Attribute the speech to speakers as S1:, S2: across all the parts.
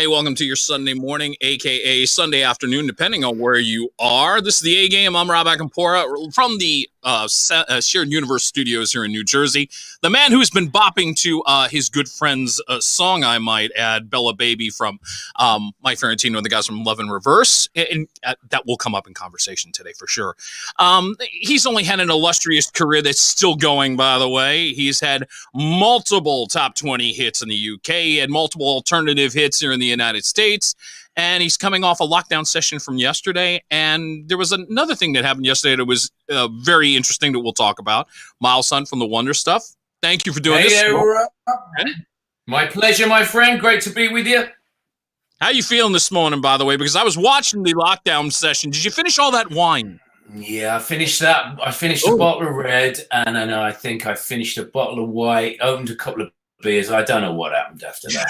S1: Welcome to your Sunday morning, a.k.a. Sunday afternoon, depending on where you are. This is the A-Game. I'm Rob Acampora from the Shared Universe Studios here in New Jersey. The man who's been bopping to his good friend's song, I might add, Bella Baby from Mike Ferentino and the guys from Love in Reverse. And that will come up in conversation today for sure. He's only had an illustrious career that's still going, by the way. He's had multiple top 20 hits in the UK. He had multiple alternative hits here in the United States. And he's coming off a lockdown session from yesterday. And there was another thing that happened yesterday that was very interesting that we'll talk about. Miles Hunt from the Wonder Stuff. Thank you for doing this.
S2: My pleasure, my friend. Great to be with you.
S1: How you feeling this morning, by the way? Because I was watching the lockdown session. Did you finish all that wine?
S2: Yeah, I finished that. I finished a bottle of red, and I think I finished a bottle of white, opened a couple of beers. I don't know what happened after that.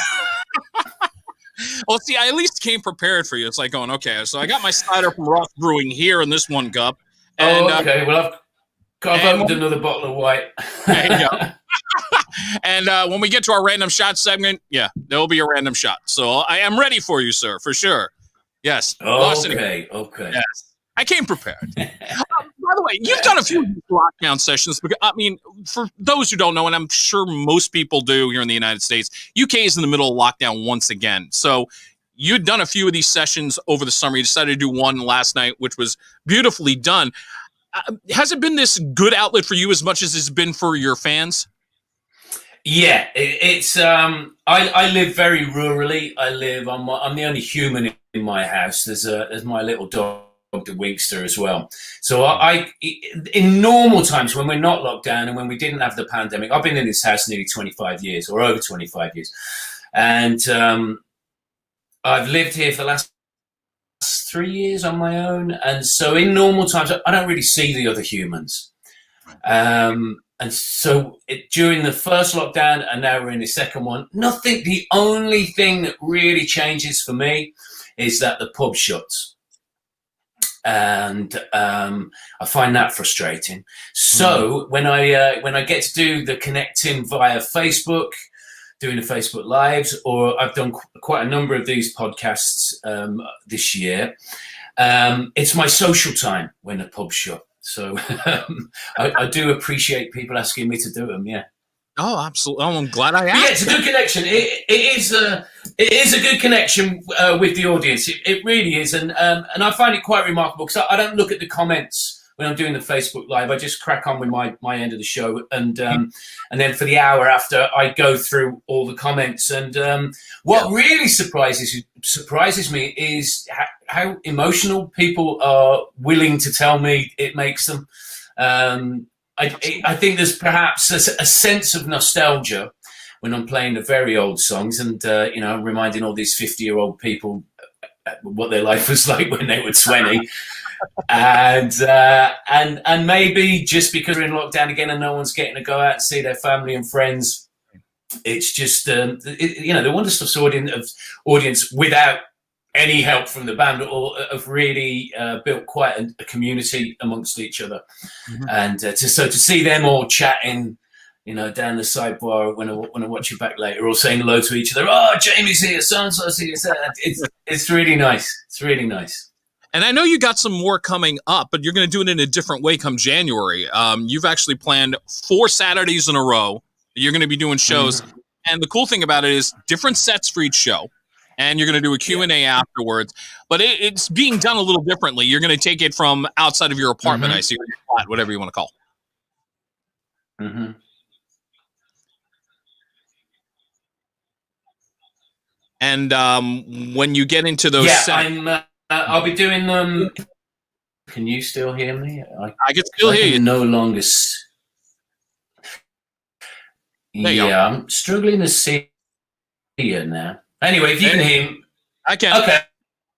S1: Well, see, I at least came prepared for you. It's like going, okay, so I got my cider from Ross Brewing here in this one cup. And,
S2: okay. Well, I've opened another bottle of white.
S1: There you go. And when we get to our random shot segment, yeah, there'll be a random shot. So I am ready for you, sir, for sure. Yes.
S2: Okay.
S1: Yes. I came prepared. By the way, you've done a few lockdown sessions. Because, I mean, for those who don't know, and I'm sure most people do here in the United States, UK is in the middle of lockdown once again. So you'd done a few of these sessions over the summer. You decided to do one last night, which was beautifully done. Has it been this good outlet for you as much as it's been for your fans?
S2: Yeah, it's. I live very rurally. I'm the only human in my house. There's my little dog, the Winkster, as well. So I in normal times when we're not locked down and when we didn't have the pandemic, I've been in this house nearly 25 years or over 25 years, and I've lived here for the last 3 years on my own. And so in normal times, I don't really see the other humans. And so during the first lockdown, and now we're in the second one, the only thing that really changes for me is that the pub shuts. And I find that frustrating. So when I get to do the connecting via Facebook, doing the Facebook Lives, or I've done quite a number of these podcasts this year, it's my social time when the pub's shut. So I do appreciate people asking me to do them. Yeah.
S1: Oh, absolutely. Oh, I'm glad I asked.
S2: Yeah, it's a good connection. It is a good connection with the audience. It really is, and I find it quite remarkable because I don't look at the comments when I'm doing the Facebook Live. I just crack on with my end of the show, and then for the hour after, I go through all the comments. And what really surprises me is how emotional people are willing to tell me it makes them. I think there's perhaps a sense of nostalgia when I'm playing the very old songs, and reminding all these 50-year-old people what their life was like when they were 20. and maybe just because we're in lockdown again and no one's getting to go out and see their family and friends, it's just the Wonder Stuff's audience without any help from the band or have really built quite a community amongst each other. And to see them all chatting, down the sidebar when I watch you back later, or saying hello to each other. Oh, Jamie's here, so-and-so's here. It's really nice. It's really nice.
S1: And I know you got some more coming up, but you're going to do it in a different way come January. You've actually planned 4 Saturdays in a row. You're going to be doing shows. And the cool thing about it is different sets for each show. And you're going to do a Q&A afterwards. But it's being done a little differently. You're going to take it from outside of your apartment, I see, or your flat, whatever you want to call it. And when you get into those sets...
S2: I'll be doing them. Can you still hear me?
S1: I can still hear you.
S2: No longer. I'm struggling to see you now. Anyway, if you can hear me,
S1: I can.
S2: Okay,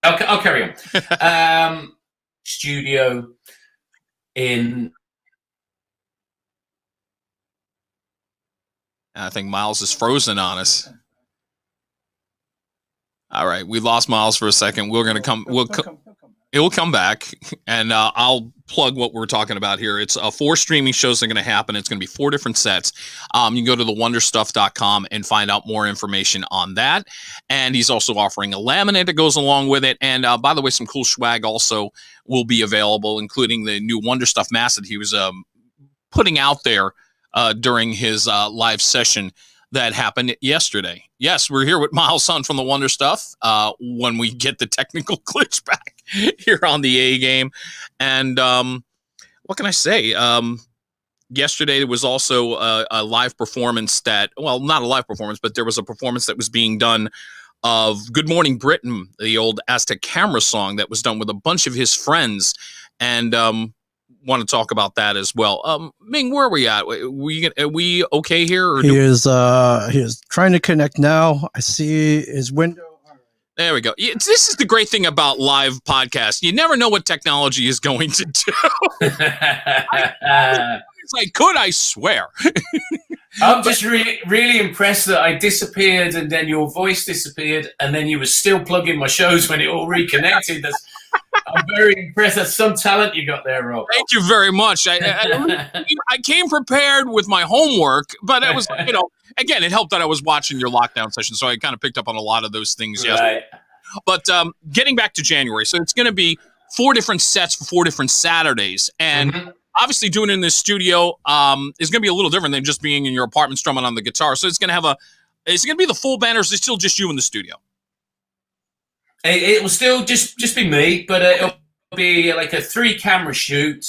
S2: I'll carry on. Studio in.
S1: I think Miles is frozen on us. All right, we lost Miles for a second. We're going to come. It will come back, and I'll plug what we're talking about here. It's 4 streaming shows that are going to happen. It's going to be 4 different sets. You can go to thewonderstuff.com and find out more information on that. And he's also offering a laminate that goes along with it. And by the way, some cool swag also will be available, including the new Wonder Stuff mask that he was putting out there during his live session that happened yesterday. Yes, we're here with Miles Sun from the Wonder Stuff when we get the technical glitch back here on the A game. And what can I say? Yesterday there was also a live performance that, well, not a live performance, but there was a performance that was being done of Good Morning Britain, the old Aztec Camera song that was done with a bunch of his friends. And want to talk about that as well. Ming, where are we at? Are we okay here? Or
S3: he is trying to connect now. I see his window.
S1: There we go. This is the great thing about live podcasts. You never know what technology is going to do. It's like, could I swear?
S2: I'm just really impressed that I disappeared and then your voice disappeared and then you were still plugging my shows when it all reconnected. I'm very impressed. That's some talent you got there, Rob.
S1: Thank you very much. I came prepared with my homework, but it was, again, it helped that I was watching your lockdown session, so I kind of picked up on a lot of those things yesterday. But getting back to January, so it's going to be 4 different sets for 4 different Saturdays, and obviously doing it in this studio is going to be a little different than just being in your apartment strumming on the guitar. So it's going to be the full band, or is it still just you in the studio?
S2: It will still just be me, but it'll be like a 3-camera shoot,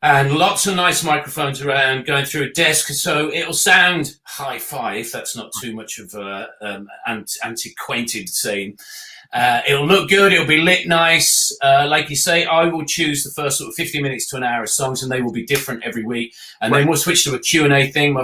S2: and lots of nice microphones around going through a desk, so it'll sound hi-fi, if that's not too much of an antiquated saying. It'll look good. It'll be lit nice. Like you say, I will choose the first sort of 50 minutes to an hour of songs, and they will be different every week. And then we'll switch to a Q&A thing.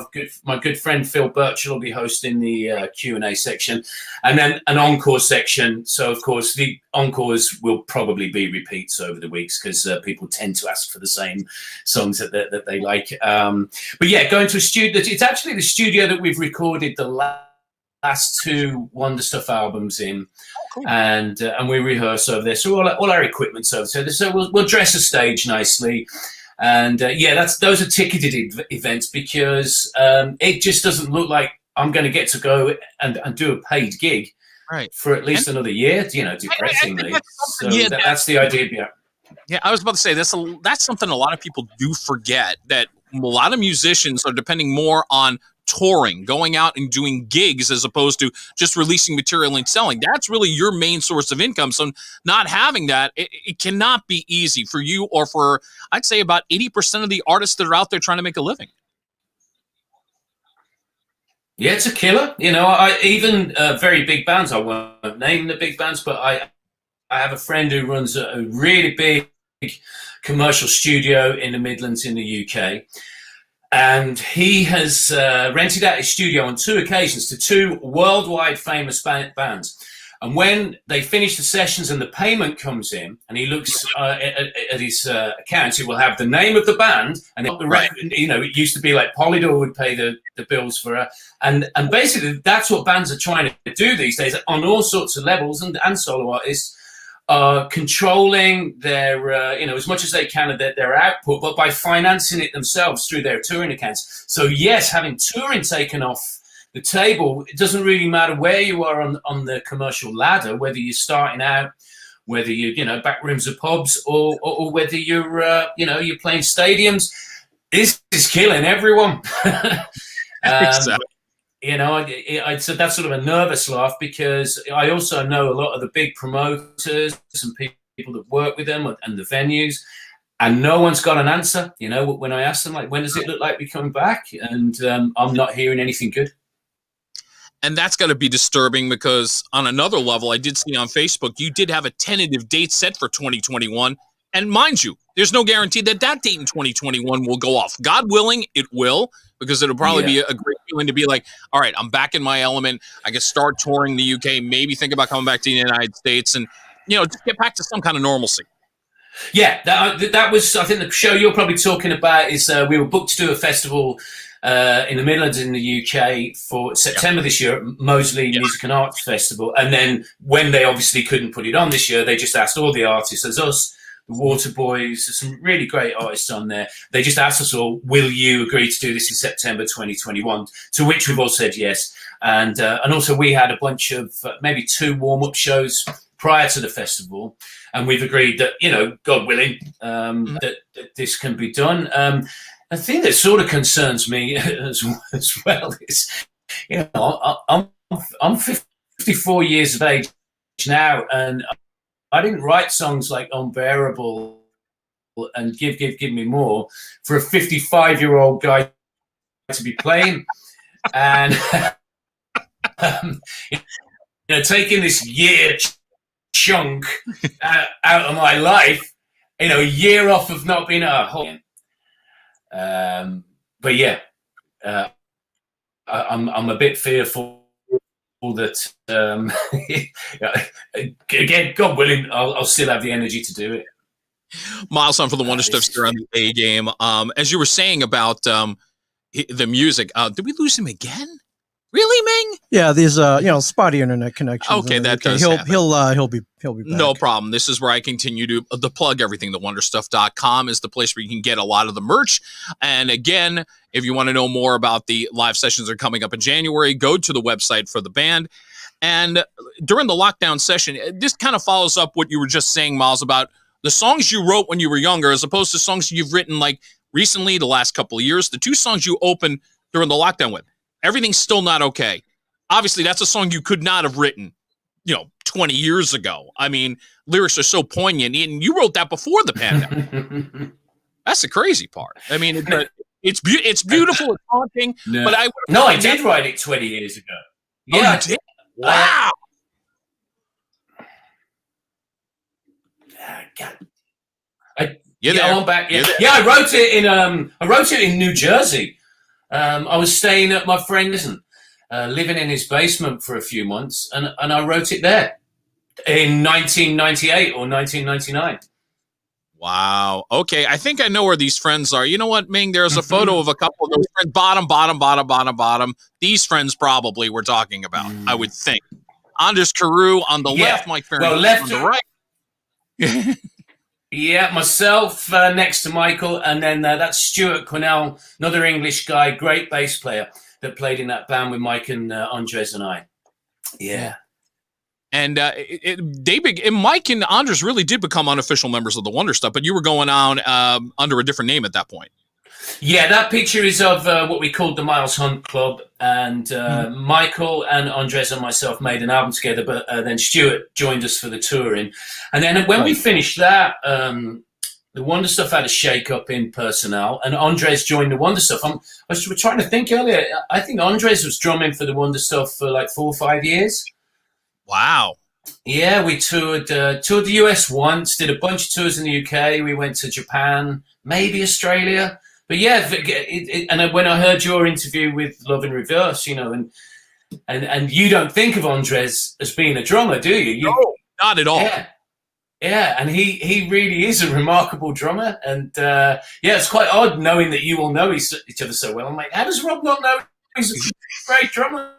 S2: My good friend Phil Birchall will be hosting the Q&A section, and then an encore section. So, of course, the encores will probably be repeats over the weeks because people tend to ask for the same songs that they like. But yeah, going to a studio. It's actually the studio that we've recorded the last 2 Wonder Stuff albums in. Cool. And we rehearse over there, so all our equipment's over there. So we'll dress a stage nicely, and those are ticketed events because it just doesn't look like I'm going to get to go and do a paid gig for at least another year. Depressingly. That's the idea behind.
S1: Yeah, I was about to say that's something a lot of people do forget, that a lot of musicians are depending more on touring, going out and doing gigs as opposed to just releasing material and selling. That's really your main source of income. So not having that, it cannot be easy for you or for, I'd say, about 80% of the artists that are out there trying to make a living.
S2: Yeah, it's a killer. I even very big bands, I won't name the big bands, but I have a friend who runs a really big commercial studio in the Midlands in the UK. And he has rented out his studio on 2 occasions to 2 worldwide famous bands. And when they finish the sessions and the payment comes in, and he looks at his accounts, he will have the name of the band, and it used to be like Polydor would pay the bills for her, and basically that's what bands are trying to do these days on all sorts of levels, and solo artists are controlling their, as much as they can of their output, but by financing it themselves through their touring accounts. So yes, having touring taken off the table, it doesn't really matter where you are on the commercial ladder, whether you're starting out, whether you're back rooms of pubs, or whether you're you're playing stadiums. This is killing everyone.
S1: Exactly.
S2: So that's sort of a nervous laugh because I also know a lot of the big promoters and people that work with them and the venues, and no one's got an answer. When I ask them, like, when does it look like we come back? And I'm not hearing anything good.
S1: And that's got to be disturbing because on another level, I did see on Facebook, you did have a tentative date set for 2021. And mind you, there's no guarantee that date in 2021 will go off. God willing, it will, because it'll probably be a great feeling to be like, all right, I'm back in my element. I can start touring the UK, maybe think about coming back to the United States and, just get back to some kind of normalcy.
S2: Yeah, that was, I think the show you're probably talking about is we were booked to do a festival in the Midlands in the UK for September this year at Moseley Music and Arts Festival. And then when they obviously couldn't put it on this year, they just asked all the artists, as us, the Waterboys, there's some really great artists on there. They just asked us all, will you agree to do this in September 2021? To which we've all said yes. And also we had a bunch of maybe 2 warm-up shows prior to the festival. And we've agreed that, you know, God willing, that this can be done. The thing that sort of concerns me as well is, you know, I'm 54 years of age now, and I didn't write songs like Unbearable and Give Me More for a 55-year-old guy to be playing. And, you know, taking this year chunk out of my life, you know, a year off of not being at home. But yeah, I'm a bit fearful that again, God willing, I'll still have the energy to do it.
S1: Miles on for the Wonder Stuff here on the A Game. As you were saying about the music, did we lose him again? Really, Ming?
S3: Yeah, these spotty internet connections.
S1: Okay, that does
S3: he'll
S1: happen.
S3: he'll be back.
S1: No problem. This is where I continue to plug everything. TheWonderstuff.com is the place where you can get a lot of the merch. And again, if you want to know more about the live sessions that are coming up in January, go to the website for the band. And during the lockdown session, this kind of follows up what you were just saying, Miles, about the songs you wrote when you were younger, as opposed to songs you've written like recently, the last couple of years. The 2 songs you opened during the lockdown with, Everything's Still Not Okay. Obviously, that's a song you could not have written, 20 years ago. I mean, lyrics are so poignant, and you wrote that before the pandemic. That's the crazy part. I mean, it's beautiful, it's haunting.
S2: No.
S1: But
S2: I did write it 20 years ago. Yeah,
S1: you did? Wow.
S2: I'm back. Yeah, I wrote it in New Jersey. I was staying at my friend's, living in his basement for a few months, and I wrote it there in 1998 or 1999.
S1: Wow. Okay, I think I know where these friends are. You know what, Ming? There's a photo of a couple of those friends. Bottom. These friends probably we're talking about, I would think. Anders Carew on the left, Mike Ferentino on the right.
S2: Yeah, myself next to Michael, and then that's Stuart Cornell, another English guy, great bass player that played in that band with Mike and Andres and I. Yeah.
S1: And Mike and Andres really did become unofficial members of the Wonder Stuff, but you were going on under a different name at that point.
S2: Yeah, that picture is of what we called the Miles Hunt Club, and Michael and Andres and myself made an album together, but then Stuart joined us for the touring. And then when we finished that, the Wonder Stuff had a shake-up in personnel, and Andres joined the Wonder Stuff. I was trying to think earlier. I think Andres was drumming for the Wonder Stuff for like 4 or 5 years.
S1: Wow.
S2: Yeah, we toured the US once, did a bunch of tours in the UK. We went to Japan, maybe Australia. But yeah, and when I heard your interview with Love in Reverse, and you don't think of Andres as being a drummer, do you?
S1: No, not at all.
S2: Yeah, and he really is a remarkable drummer. And it's quite odd knowing that you all know each other so well. I'm like, how does Rob not know he's a great drummer?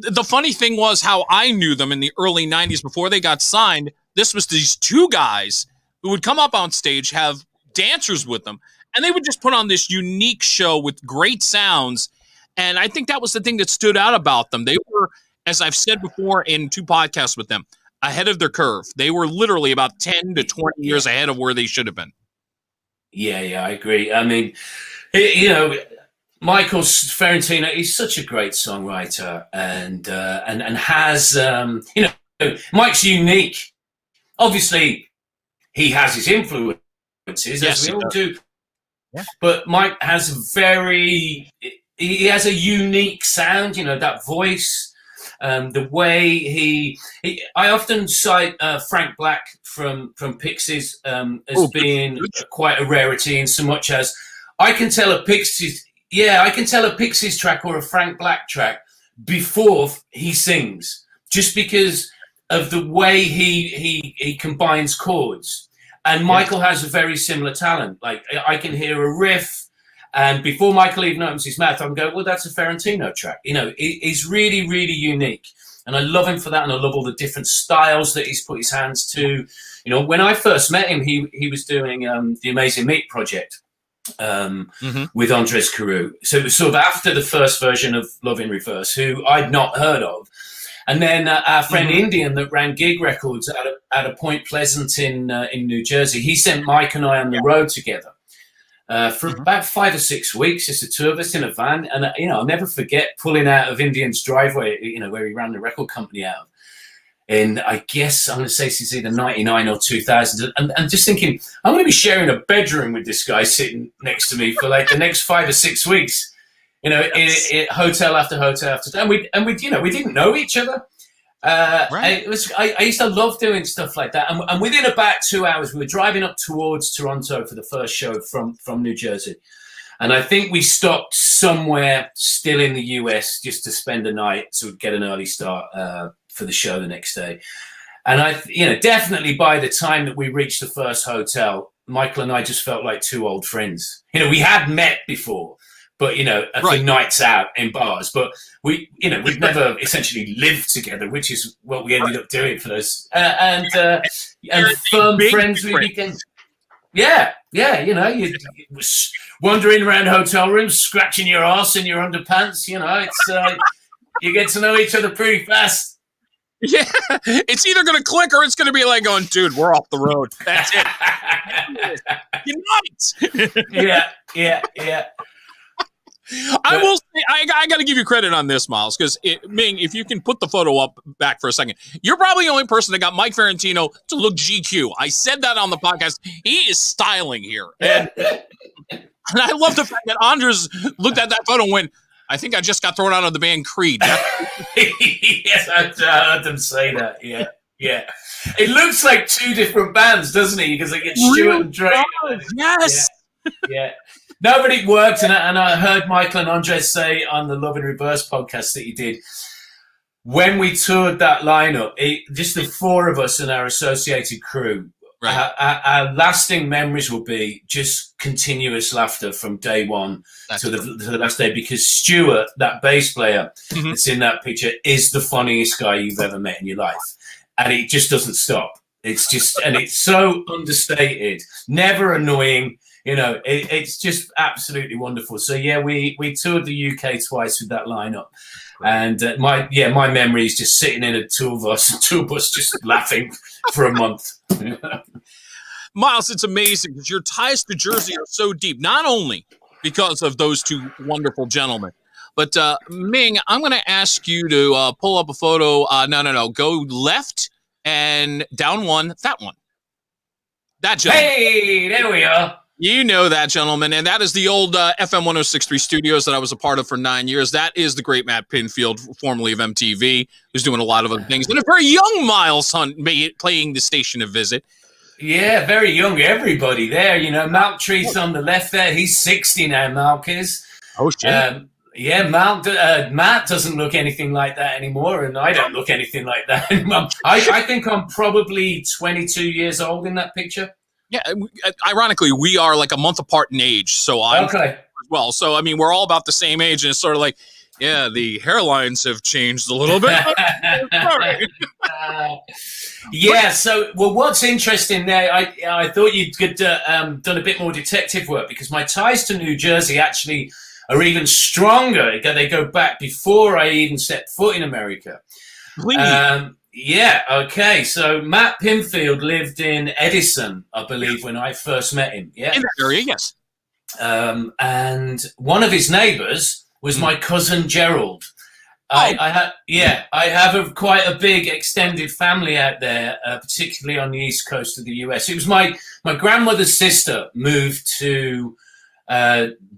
S1: The funny thing was how I knew them in the early 90s before they got signed. This was these 2 guys who would come up on stage, have dancers with them, and they would just put on this unique show with great sounds. And I think that was the thing that stood out about them. They were, as I've said before in 2 podcasts with them, ahead of their curve. They were literally about 10 to 20 years ahead of where they should have been. Yeah,
S2: I agree. I mean, Michael Ferentino, he's such a great songwriter, and has Mike's unique. Obviously, he has his influences, as we all do. Yeah. But Mike has he has a unique sound. That voice, the way I often cite Frank Black from Pixies as being quite a rarity, in so much as I can tell a Pixies track or a Frank Black track before he sings, just because of the way he combines chords. And Michael has a very similar talent. Like, I can hear a riff And before Michael even opens his mouth, I'm going, well, that's a Ferentino track. You know, he's really, really unique. And I love him for that. And I love all the different styles that he's put his hands to. You know, when I first met him, he was doing the Amazing Meat project with Andres Carew. So it was sort of after the first version of Love in Reverse, who I'd not heard of. And then our friend Indian that ran Gig Records at a Point Pleasant in New Jersey, he sent Mike and I on the road together for about 5 or 6 weeks, just the two of us in a van. And, you know, I'll never forget pulling out of Indian's driveway, you know, where he ran the record company out of. And I guess I'm going to say since either 99 or 2000. And just thinking, I'm going to be sharing a bedroom with this guy sitting next to me for like the next 5 or 6 weeks. You know, in hotel after hotel after, and we, you know, we didn't know each other. Right. I used to love doing stuff like that. And within about 2 hours, we were driving up towards Toronto for the first show from New Jersey. And I think we stopped somewhere still in the US just to spend a night to get an early start for the show the next day. And you know, definitely by the time that we reached the first hotel, Michael and I just felt like two old friends. You know, we had met before, but, you know, a few nights out in bars. But we'd never essentially lived together, which is what we ended up doing for those. And firm friends we became. Yeah, you know, you was wandering around hotel rooms, scratching your arse in your underpants. You know, it's you get to know each other pretty fast.
S1: Yeah, it's either going to click or it's going to be like going, dude, we're off the road. That's it. Unite.
S2: Yeah.
S1: I will say, I got to give you credit on this, Miles, because Ming, if you can put the photo up back for a second, you're probably the only person that got Mike Ferentino to look GQ. I said that on the podcast. He is styling here. And I love the fact that Andres looked at that photo and went, I think I just got thrown out of the band Creed.
S2: Yes, I heard them say that. Yeah. It looks like two different bands, doesn't it? Because they get Stuart and Drake.
S1: Yes.
S2: Yeah. No, but it worked. And I heard Michael and Andres say on the Love in Reverse podcast that you did, when we toured that lineup, just the four of us and our associated crew, our lasting memories will be just continuous laughter from day one to the last day, because Stuart, that bass player that's in that picture, is the funniest guy you've ever met in your life. And it just doesn't stop. It's just, and it's so understated, never annoying. You know, it's just absolutely wonderful. So yeah, we toured the UK twice with that lineup, and my memory is just sitting in a tour bus just laughing for a month.
S1: Miles, it's amazing because your ties to Jersey are so deep, not only because of those two wonderful gentlemen, but Ming, I'm going to ask you to pull up a photo. No, go left and down one, that one. That gentleman. Hey, there we are. You know that gentleman, and that is the old FM 106.3 studios that I was a part of for 9 years. That is the great Matt Pinfield, formerly of MTV, who's doing a lot of other things. And a very young Miles Hunt playing the station a visit.
S2: Yeah, very young. Everybody there, you know. Malk Tree's on the left there. He's 60 now, Malk is.
S1: Oh, shit.
S2: Yeah, Matt doesn't look anything like that anymore, and I don't look anything like that anymore. I think I'm probably 22 years old in that picture.
S1: Yeah, ironically, we are like a month apart in age, so I'm as well. So, I mean, we're all about the same age, and it's sort of like, yeah, the hairlines have changed a little bit.
S2: Yeah, so, well, what's interesting there, I thought you'd done a bit more detective work, because my ties to New Jersey actually are even stronger. They go back before I even stepped foot in America. Please. Yeah, okay. So Matt Pinfield lived in Edison, I believe, when I first met him. Yeah,
S1: in that area, yes.
S2: And one of his neighbors was my cousin Gerald. I have quite a big extended family out there, particularly on the east coast of the US. It was my grandmother's sister moved to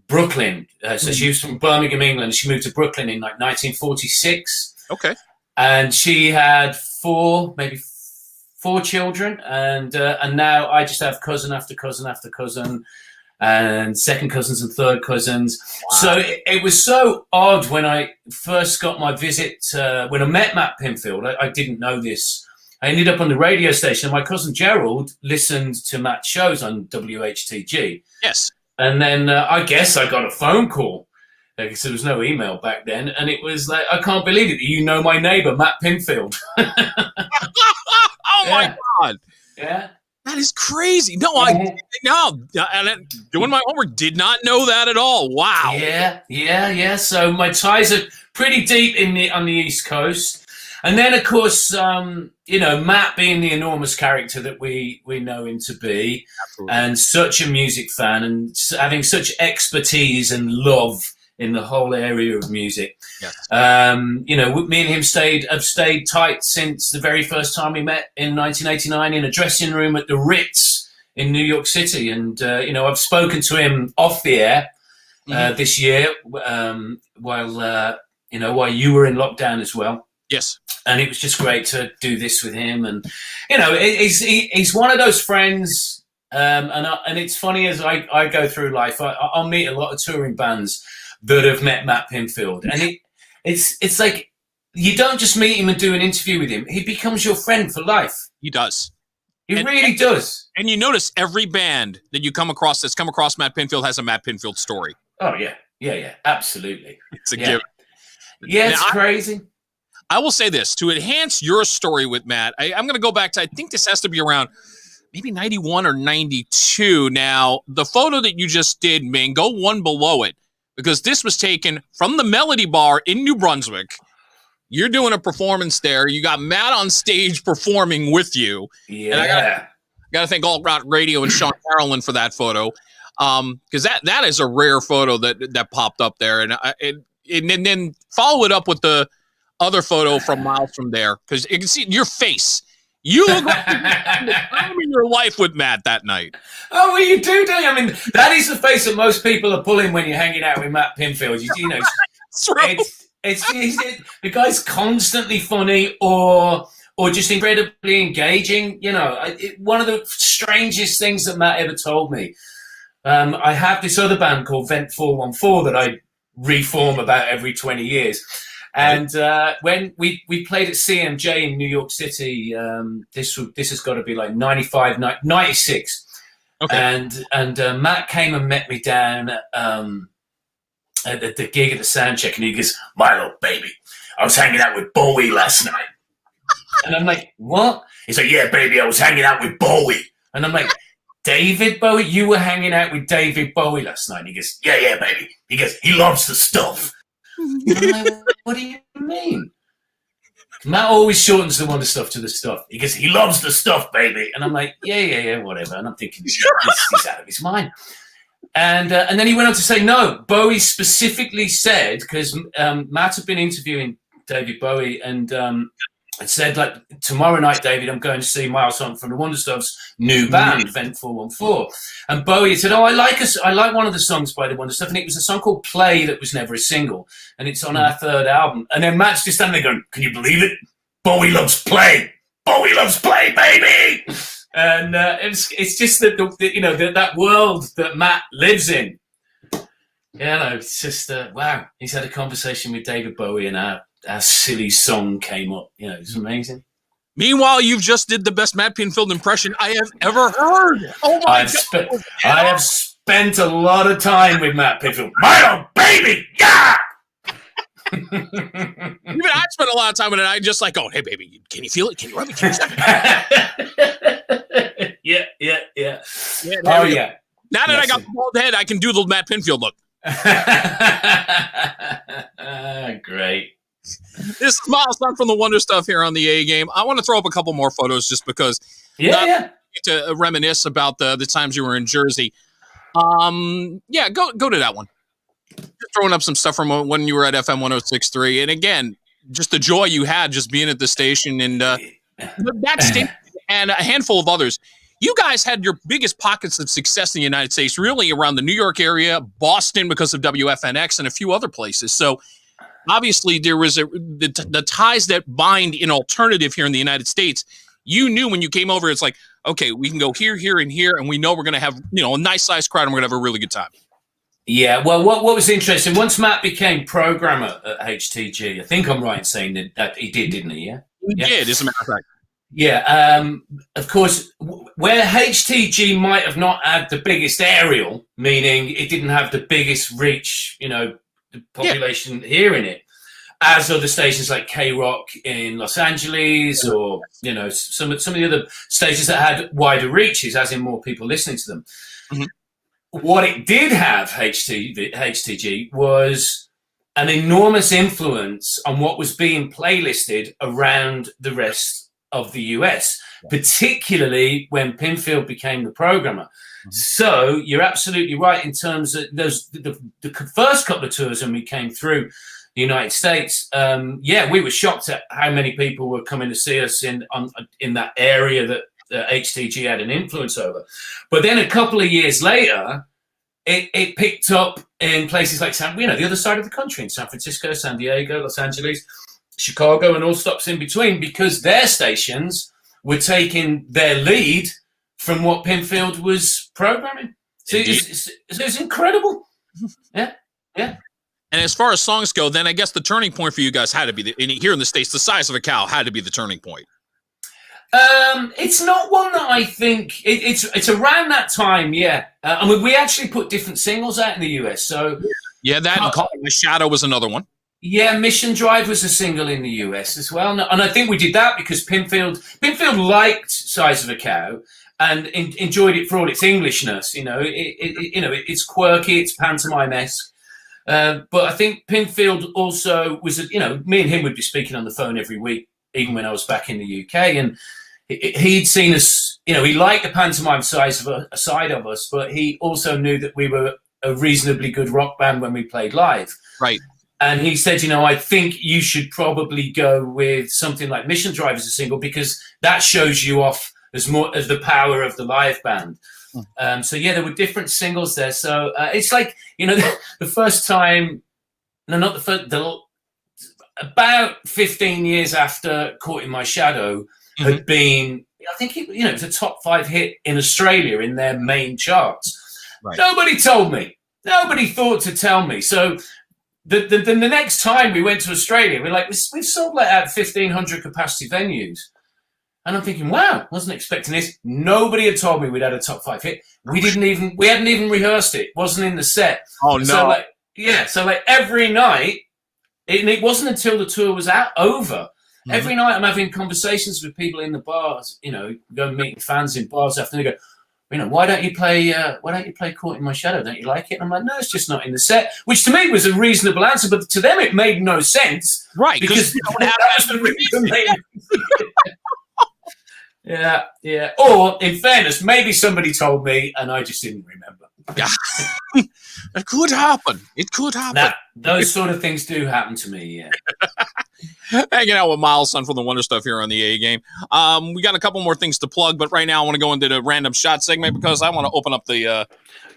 S2: Brooklyn. So she was from Birmingham, England. She moved to Brooklyn in like 1946.
S1: Okay.
S2: And she had maybe four children, and now I just have cousin after cousin after cousin, and second cousins and third cousins. Wow. So it was so odd when I first got my visit. When I met Matt Pinfield, I didn't know this. I ended up on the radio station, and my cousin Gerald listened to Matt's shows on WHTG.
S1: Yes.
S2: And then I guess I got a phone call. Because there was no email back then, and it was like, I can't believe it. You know my neighbor, Matt Pinfield.
S1: Oh my God.
S2: Yeah.
S1: That is crazy. No, doing my homework, did not know that at all. Wow.
S2: Yeah. So my ties are pretty deep on the East Coast. And then, of course, Matt being the enormous character that we know him to be, absolutely, and such a music fan and having such expertise and love in the whole area of music. Yes. Me and him have stayed tight since the very first time we met in 1989 in a dressing room at the Ritz in New York City. And, I've spoken to him off the air this year while you were in lockdown as well.
S1: Yes.
S2: And it was just great to do this with him. And, he's one of those friends. And it's funny as I go through life, I'll meet a lot of touring bands that have met Matt Pinfield, and it's like you don't just meet him and do an interview with him; he becomes your friend for life.
S1: He does.
S2: He really does.
S1: And you notice every band that you come across Matt Pinfield has a Matt Pinfield story.
S2: Oh yeah, absolutely.
S1: It's a given.
S2: Yeah, it's crazy.
S1: I will say this to enhance your story with Matt. I'm going to go back to, I think this has to be around maybe 91 or 92. Now, the photo that you just did, man, go one below it, because this was taken from the Melody Bar in New Brunswick. You're doing a performance there. You got Matt on stage performing with you.
S2: Yeah.
S1: And I got to thank All Rock Radio and Sean Carolyn for that photo, because that is a rare photo that popped up there. And then follow it up with the other photo from miles from there, because you can see your face. You look like you had the time of your life with Matt that night.
S2: Oh, well, you do, don't you? I mean, that is the face that most people are pulling when you're hanging out with Matt Pinfield. The guy's constantly funny or just incredibly engaging. One of the strangest things that Matt ever told me. I have this other band called Vent 414 that I reform about every 20 years. And when we played at CMJ in New York City, this has got to be like 96. Okay. And Matt came and met me down at the gig at the sound check, and he goes, "Milo, baby, I was hanging out with Bowie last night." And I'm like, "What?" He's like, "Yeah, baby, I was hanging out with Bowie." And I'm like, "David Bowie? You were hanging out with David Bowie last night?" And he goes, Yeah, baby. He goes, "He loves the stuff." And I'm like, "What do you mean?" Matt always shortens the Wonder Stuff to the stuff. He goes, "He loves the stuff, baby." And I'm like, yeah, whatever. And I'm thinking, he's out of his mind. And then he went on to say, no, Bowie specifically said, because Matt had been interviewing David Bowie and said, like, "Tomorrow night, David, I'm going to see Miles Hunt from the Wonder Stuff's new band, Vent 414. And Bowie said, "Oh, I like one of the songs by the Wonder Stuff." And it was a song called Play that was never a single. And it's on our third album. And then Matt's just standing there going, "Can you believe it? Bowie loves Play. Bowie loves Play, baby." And it's just that world that Matt lives in. It's just, wow. He's had a conversation with David Bowie and our silly song came up. It's amazing.
S1: Meanwhile, you've just did the best Matt Pinfield impression I have ever heard. Oh my God.
S2: I have spent a lot of time with Matt Pinfield. My baby, yeah!
S1: Even I spent a lot of time with it. I just like, "Oh, hey, baby, can you feel it? Can you rub it? Can you
S2: Yeah.
S1: Oh, yeah. Now that I got the bald head, I can do the Matt Pinfield look.
S2: Great.
S1: This is Miles Hunt from the Wonder Stuff here on the A Game. I want to throw up a couple more photos just because. To reminisce about the times you were in Jersey. Go to that one. Just throwing up some stuff from when you were at FM 106.3. And again, just the joy you had just being at the station and that station and a handful of others. You guys had your biggest pockets of success in the United States, really around the New York area, Boston because of WFNX, and a few other places. So obviously there was the ties that bind in alternative here in the United States. You knew when you came over, it's like, okay, we can go here, here, and here, and we know we're going to have a nice sized crowd and we're going to have a really good time.
S2: Yeah, well, what was interesting, once Matt became programmer at HTG, I think I'm right in saying that he did, didn't he? Yeah,
S1: he did, as a matter of fact.
S2: Yeah, of course, where HTG might have not had the biggest aerial, meaning it didn't have the biggest reach, the population hearing it, as other stations like K-Rock in Los Angeles, or some of the other stations that had wider reaches, as in more people listening to them.
S1: Mm-hmm.
S2: What it did have, HTG, was an enormous influence on what was being playlisted around the rest of the US, particularly when Pinfield became the programmer. Mm-hmm. So you're absolutely right in terms of the first couple of tours when we came through the United States. We were shocked at how many people were coming to see us in that area that HTG had an influence over. But then a couple of years later, it picked up in places like the other side of the country, in San Francisco, San Diego, Los Angeles, Chicago, and all stops in between, because their stations were taking their lead from what Pinfield was programming. So it's incredible. Yeah. And
S1: as far as songs go, then I guess the turning point for you guys had to be here in the States. The Size of a Cow had to be the turning point.
S2: It's not one that I think it's around that time. Yeah. We actually put different singles out in the US. So
S1: that and Call My Shadow was another one.
S2: Yeah, Mission Drive was a single in the US as well. And I think we did that because Pinfield liked Size of a Cow and enjoyed it for all its Englishness. It's quirky, it's pantomime-esque. But I think Pinfield also was, me and him would be speaking on the phone every week, even when I was back in the UK. And he'd seen us, he liked the pantomime side of us, but he also knew that we were a reasonably good rock band when we played live.
S1: Right.
S2: And he said, I think you should probably go with something like Mission Drive as a single, because that shows you off as more of the power of the live band. There were different singles there. So it's like, the first time, about 15 years after Caught in My Shadow had been, I think it was a top 5 hit in Australia in their main charts. Right. Nobody told me. Nobody thought to tell me. So the next time we went to Australia, we're like, we've sold like out 1,500 capacity venues. And I'm thinking, wow, wasn't expecting this. Nobody had told me we'd had a top 5 hit. We hadn't even rehearsed it. Wasn't in the set.
S1: Oh, no.
S2: So every night, it wasn't until the tour was over. Mm-hmm. Every night I'm having conversations with people in the bars, go meeting fans in bars after, and they go, why don't you play Caught in My Shadow? Don't you like it? And I'm like, no, it's just not in the set. Which to me was a reasonable answer, but to them it made no sense.
S1: Right,
S2: because that was the reason. Yeah. Or, in fairness, maybe somebody told me and I just didn't remember.
S1: Yeah. It could happen.
S2: Those sort of things do happen to me, yeah.
S1: Hanging out with Miles, son from the Wonder Stuff here on the A Game. We got a couple more things to plug, but right now I want to go into the random shot segment because I want to open up the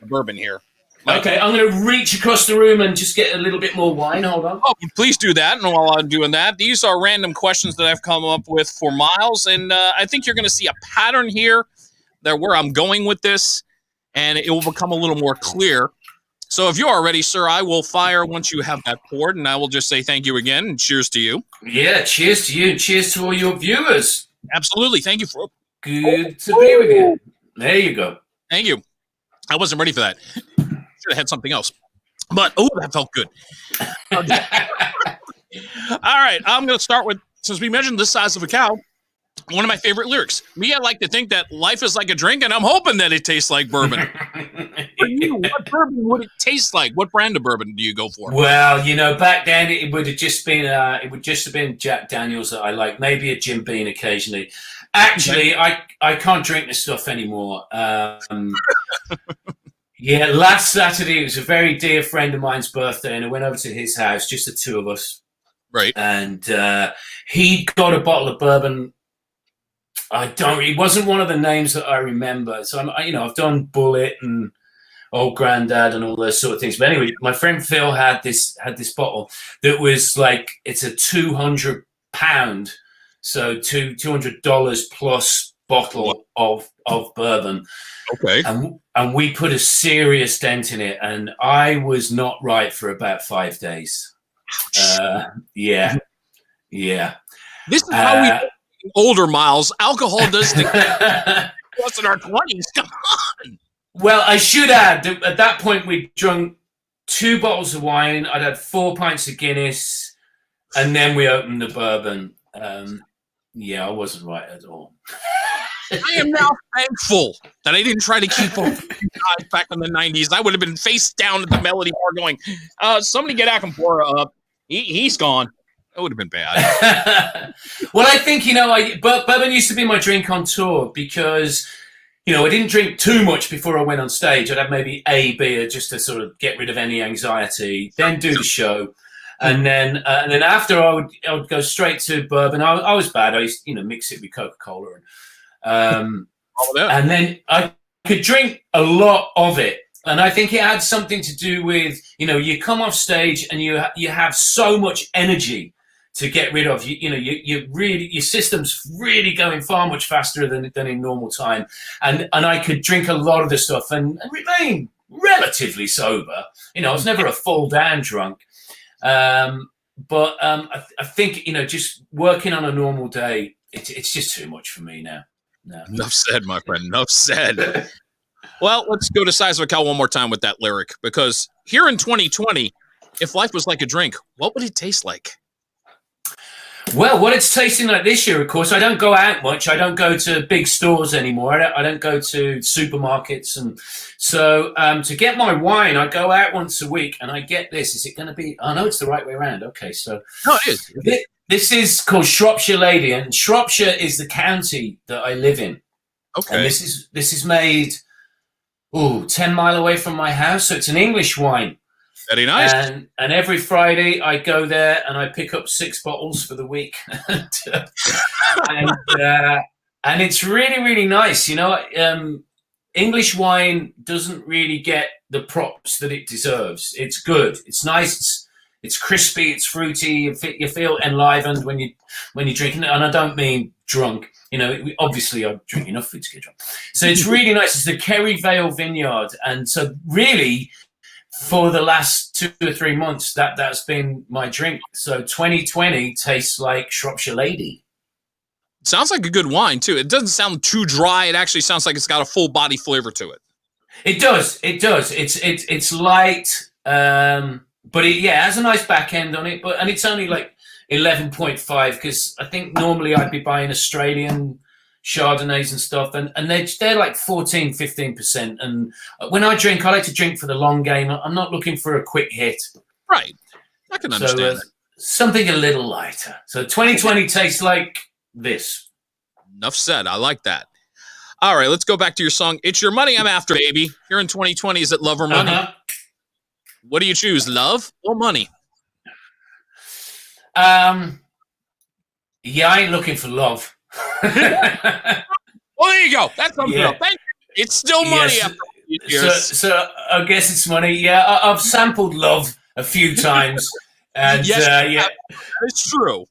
S1: bourbon here.
S2: Okay, I'm going to reach across the room and just get a little bit more wine. Hold on.
S1: Oh, please do that. And while I'm doing that, these are random questions that I've come up with for Miles, and I think you're going to see a pattern here where I'm going with this, and it will become a little more clear. So if you are ready, sir, I will fire once you have that poured, and I will just say thank you again, and cheers to you.
S2: Yeah, cheers to you, and cheers to all your viewers.
S1: Absolutely. Thank you.
S2: Good to be with you. There you go.
S1: Thank you. I wasn't ready for that. Should have had something else. But, that felt good. All right, I'm going to start with, since we mentioned The Size of a Cow, one of my favorite lyrics. Me, I like to think that life is like a drink, and I'm hoping that it tastes like bourbon. For you, what bourbon would it taste like? What brand of bourbon do you go for?
S2: Well, back then it would just have been Jack Daniels that I like, maybe a Jim Beam occasionally. Actually, I can't drink this stuff anymore. Last Saturday it was a very dear friend of mine's birthday, and I went over to his house, just the two of us.
S1: Right.
S2: And he got a bottle of bourbon. It wasn't one of the names that I remember. So I've done Bullet and Old Grandad and all those sort of things. But anyway, my friend Phil had this bottle that was like, it's a £200, so $200 plus bottle of bourbon.
S1: Okay.
S2: And we put a serious dent in it, and I was not right for about 5 days. Yeah.
S1: This is how older, Miles. Alcohol does things to us in our 20s. Come on.
S2: Well, I should add that at that point we'd drunk 2 bottles of wine. I'd had 4 pints of Guinness, and then we opened the bourbon. Yeah, I wasn't right at all.
S1: I am now thankful that I didn't try to keep up with you guys back in the 90s. I would have been face down at the Melody Bar going, somebody get Acampora up. He's gone. That would have been bad.
S2: Well, I think, bourbon used to be my drink on tour because, I didn't drink too much before I went on stage. I'd have maybe a beer just to sort of get rid of any anxiety, then do the show. And then after I would go straight to bourbon. I was bad. I used to, mix it with Coca-Cola. And then I could drink a lot of it. And I think it had something to do with, you come off stage and you have so much energy to get rid of. You really, your system's really going far much faster than in normal time. And I could drink a lot of the stuff and remain relatively sober. I was never a full down drunk. But I think, just working on a normal day, it's just too much for me now. No.
S1: Enough said, my friend. Enough said. Well, let's go to Size of a Cow one more time with that lyric, because here in 2020, if life was like a drink, what would it taste like?
S2: Well, what it's tasting like this year, of course, I don't go out much. I don't go to big stores anymore. I don't go to supermarkets. And so to get my wine, I go out once a week and I get this. Is it going to be? Oh, no, it's the right way around. Okay, so.
S1: No, it is.
S2: This is called Shropshire Lady, and Shropshire is the county that I live in.
S1: Okay.
S2: And this is made 10 miles away from my house, so it's an English wine.
S1: Very nice.
S2: And every Friday I go there and I pick up 6 bottles for the week. and it's really, really nice. English wine doesn't really get the props that it deserves. It's good. It's nice. It's crispy. It's fruity. You feel enlivened when you're drinking it. And I don't mean drunk. Obviously I drink enough food to get drunk. So it's really nice. It's the Kerry Vale Vineyard. And so really for the last 2 or 3 months, that's been my drink. So 2020 tastes like Shropshire Lady.
S1: Sounds like a good wine too. It doesn't sound too dry. It actually sounds like it's got a full body flavor to it.
S2: It does. It's light. But it has a nice back end on it, and it's only like 11.5 because I think normally I'd be buying Australian Chardonnays and stuff, and they're like 14-15%. And when I drink, I like to drink for the long game. I'm not looking for a quick hit.
S1: Right. I can understand that.
S2: Something a little lighter. So 2020 tastes like this.
S1: Enough said. I like that. All right, let's go back to your song. It's Your Money I'm After, Baby. Here in 2020, is it love or money? What do you choose, love or money?
S2: Yeah, I ain't looking for love.
S1: Well, there you go. That's something else. Thank you. It's still money after years.
S2: So I guess it's money. Yeah, I've sampled love a few times, and
S1: it's true.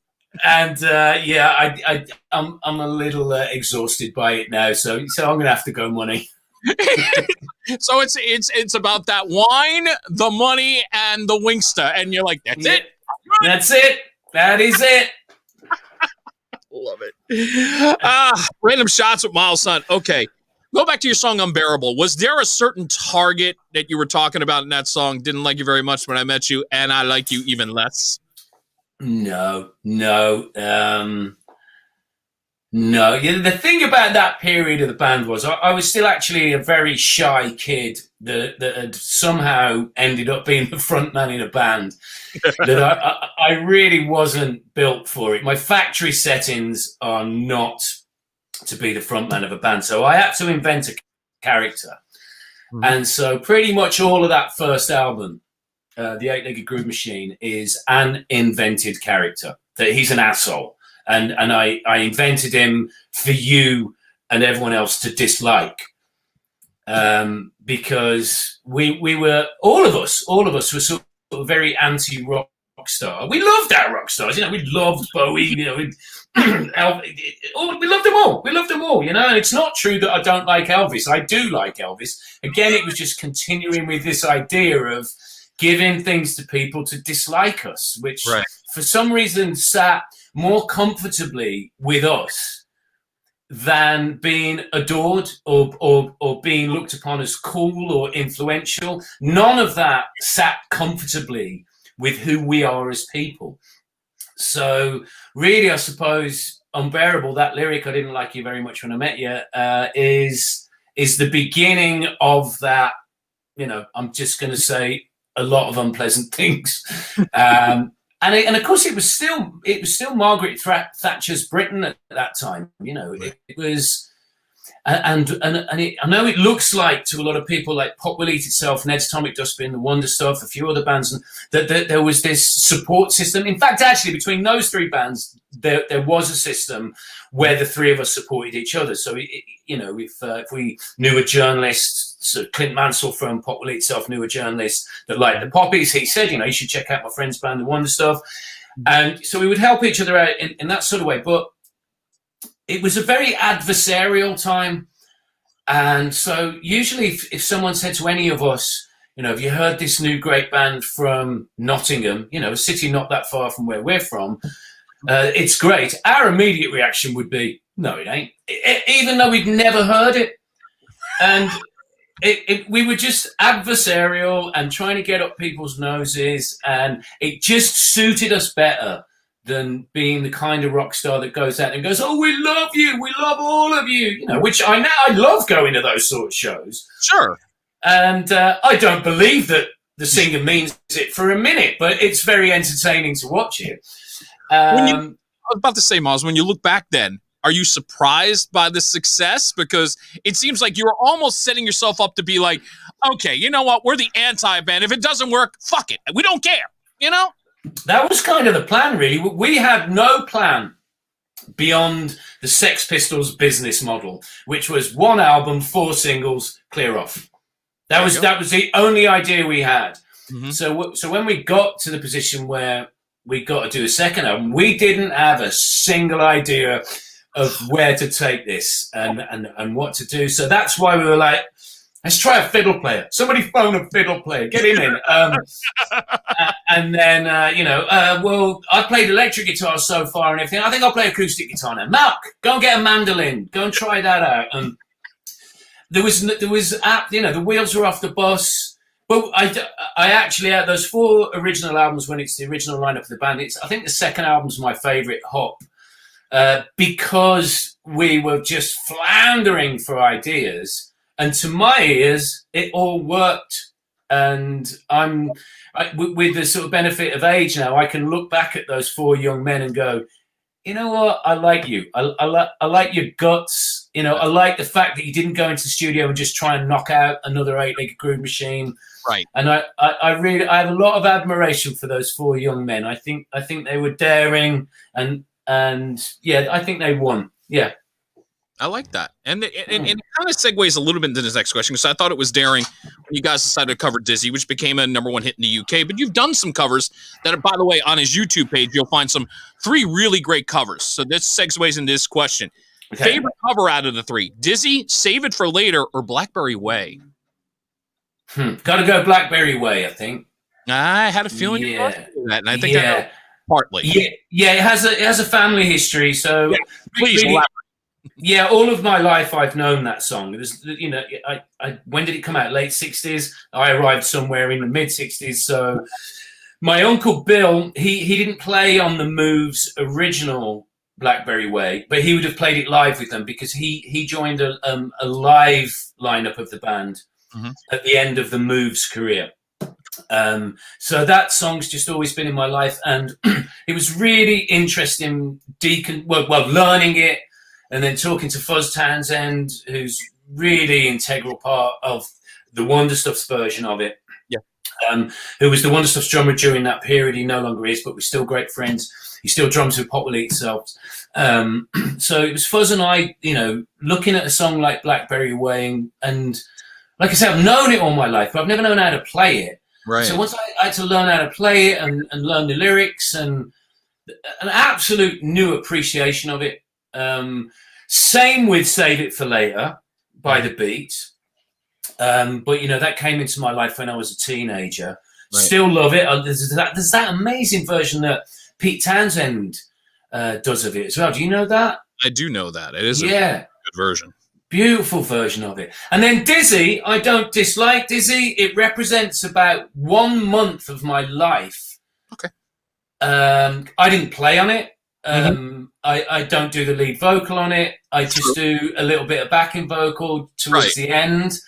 S2: And I'm a little exhausted by it now. So I'm gonna have to go money.
S1: So it's about that wine, the money, and the Winkster, and you're like, that's it.
S2: That's it. That is it.
S1: Love it. Random shots with Miles Hunt. Okay, go back to your song "Unbearable." Was there a certain target that you were talking about in that song? Didn't like you very much when I met you, and I like you even less.
S2: No. No, the thing about that period of the band was I was still actually a very shy kid that had somehow ended up being the front man in a band. That I really wasn't built for it. My factory settings are not to be the front man of a band, so I had to invent a character. Mm-hmm. And so pretty much all of that first album, The Eight-Legged Groove Machine, is an invented character. That he's an asshole. And I invented him for you and everyone else to dislike, because we were all of us were sort of very anti-rock star. We loved our rock stars, we loved Bowie, we loved them all. And it's not true that I don't like Elvis. I do like Elvis. Again, it was just continuing with this idea of giving things to people to dislike us, which for some reason sat more comfortably with us than being adored or being looked upon as cool or influential. None of that sat comfortably with who we are as people. So really, I suppose, Unbearable, that lyric, I didn't like you very much when I met you, is the beginning of that, you know, I'm just going to say a lot of unpleasant things. And of course, it was still Margaret Thatcher's Britain at that time. You know, it was, and I know it looks like to a lot of people like Pop Will Eat Itself, Ned's Atomic Dustbin, The Wonder Stuff, a few other bands, and that there was this support system. In fact, actually, between those three bands, there was a system where the three of us supported each other. So, you know, if we knew a journalist, so Clint Mansell from Pop Will Eat Itself knew a journalist that liked the Poppies, he said, you know, you should check out my friend's band, The Wonder Stuff. And so we would help each other out in that sort of way. But it was a very adversarial time. And so usually if someone said to any of us, you know, have you heard this new great band from Nottingham, you know, a city not that far from where we're from, it's great. Our immediate reaction would be, no, it ain't. Even though we'd never heard it. And we were just adversarial and trying to get up people's noses. And it just suited us better than being the kind of rock star that goes out and goes, oh, we love you, we love all of you, you know, which I love going to those sort of shows.
S1: Sure.
S2: And I don't believe that the singer means it for a minute, but it's very entertaining to watch it.
S1: I was about to say, Miles, when you look back then, are you surprised by the success? Because it seems like you were almost setting yourself up to be like, okay, you know what, we're the anti-band. If it doesn't work, fuck it. We don't care, you know?
S2: That was kind of the plan, really. We had no plan beyond the Sex Pistols business model, which was 1 album, 4 singles, clear off. That was the only idea we had. Mm-hmm. So when we got to the position where we got to do a second album, we didn't have a single idea of where to take this and what to do. So that's why we were like, let's try a fiddle player. Somebody phone a fiddle player. Get him in. And then, well, I played electric guitar so far and everything. I think I'll play acoustic guitar now. Mark, go and get a mandolin. Go and try that out. And there was, the wheels were off the bus. But I actually, out those 4 original albums, when it's the original lineup of the band, I think the second album's my favorite hop. Because we were just floundering for ideas. And to my ears, it all worked. And with the sort of benefit of age now, I can look back at those 4 young men and go, you know what? I like you. I like your guts. You know, I like the fact that you didn't go into the studio and just try and knock out another 8-legged groove machine.
S1: Right.
S2: And I have a lot of admiration for those 4 young men. I think they were daring and yeah, I think they won. Yeah.
S1: I like that. And it kind of segues a little bit into this next question, because I thought it was daring when you guys decided to cover Dizzy, which became a #1 hit in the UK. But you've done some covers that are, by the way, on his YouTube page, you'll find 3 really great covers. So this segues into this question. Okay. Favorite cover out of the 3? Dizzy, Save It for Later, or Blackberry Way?
S2: Got to go Blackberry Way, I think.
S1: I had a feeling you were going to do that, and I think that partly.
S2: Yeah, it has a family history. So
S1: yeah, please elaborate.
S2: Yeah, all of my life I've known that song. It was, you know, when did it come out? Late 60s. I arrived somewhere in the mid 60s. So my uncle Bill, he didn't play on the Moves' original Blackberry Way, but he would have played it live with them because he joined a live lineup of the band at the end of the Moves' career. So that song's just always been in my life, and it was really interesting. Learning it. And then talking to Fuzz Townsend, who's really integral part of the Wonder Stuff's version of it. Yeah. Who was the Wonder Stuff's drummer during that period. He no longer is, but we're still great friends. He still drums with Pop Will Eat Itself. So it was Fuzz and I, you know, looking at a song like Blackberry Way, and like I said, I've known it all my life, but I've never known how to play it.
S1: Right.
S2: So once I had to learn how to play it and learn the lyrics and an absolute new appreciation of it. Same with Save It for Later by The Beat. But, you know, that came into my life when I was a teenager. Right. Still love it. There's that amazing version that Pete Townsend does of it as well. Do you know that?
S1: I do know that. It is a good version.
S2: Beautiful version of it. And then Dizzy, I don't dislike Dizzy. It represents about 1 month of my life.
S1: Okay.
S2: I didn't play on it. I don't do the lead vocal on it. I just do a little bit of backing vocal towards the end.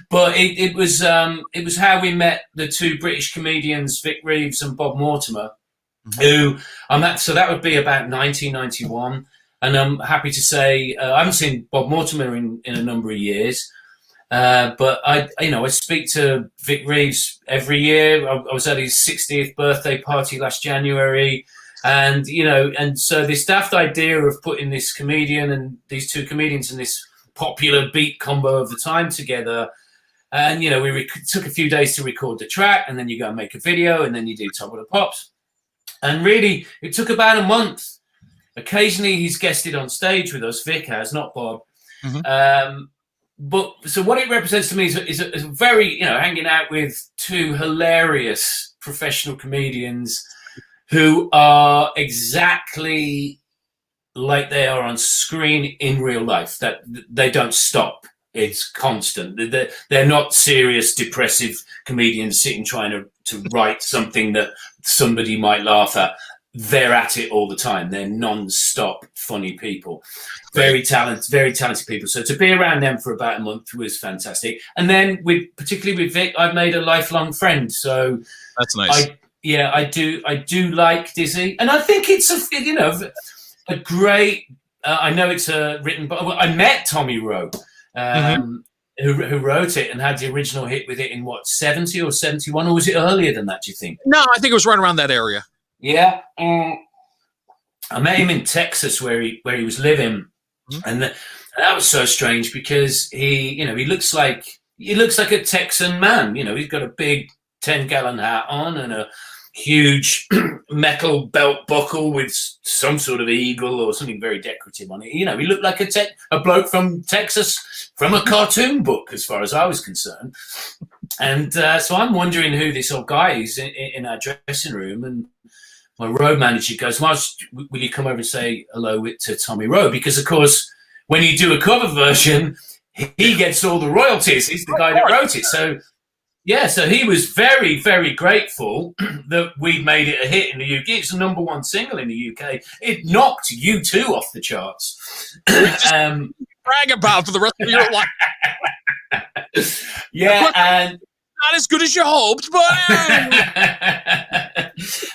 S2: But it was how we met the two British comedians, Vic Reeves and Bob Mortimer, who so that would be about 1991. And I'm happy to say I haven't seen Bob Mortimer in a number of years, but I speak to Vic Reeves every year. I was at his 60th birthday party last January, and so this daft idea of putting this comedian and these two comedians in this popular beat combo of the time together, and we took a few days to record the track, and then you go and make a video, and then you do Top of the Pops, and really it took about a month. Occasionally he's guested on stage with us. Vic has, not Bob. But so what it represents to me is a very, hanging out with two hilarious professional comedians who are exactly like they are on screen in real life, that they don't stop. It's constant. They're not serious, depressive comedians sitting trying to write something that somebody might laugh at. They're at it all the time. They're non-stop funny people. Very talented people. So to be around them for about a month was fantastic. And then particularly with Vic, I've made a lifelong friend. So
S1: that's nice.
S2: I do like Dizzy. And I think it's a great, I know it's written, but I met Tommy Rowe, who wrote it and had the original hit with it in 70 or 71, or was it earlier than that, do you think?
S1: No, I think it was right around that area.
S2: Yeah, I met him in Texas where he was living, and that was so strange because he looks like a Texan man. He's got a big 10-gallon hat on and a huge metal belt buckle with some sort of eagle or something very decorative on it. He looked like a bloke from Texas from a cartoon book, as far as I was concerned. And so I'm wondering who this old guy is in our dressing room, and my road manager goes, "Well, will you come over and say hello to Tommy Rowe?" Because, of course, when you do a cover version, he gets all the royalties. He's the guy that wrote it. So, so he was very, very grateful that we made it a hit in the UK. It's the #1 single in the UK. It knocked U2 off the charts.
S1: Brag about for the rest of your life.
S2: And
S1: not as good as you hoped, but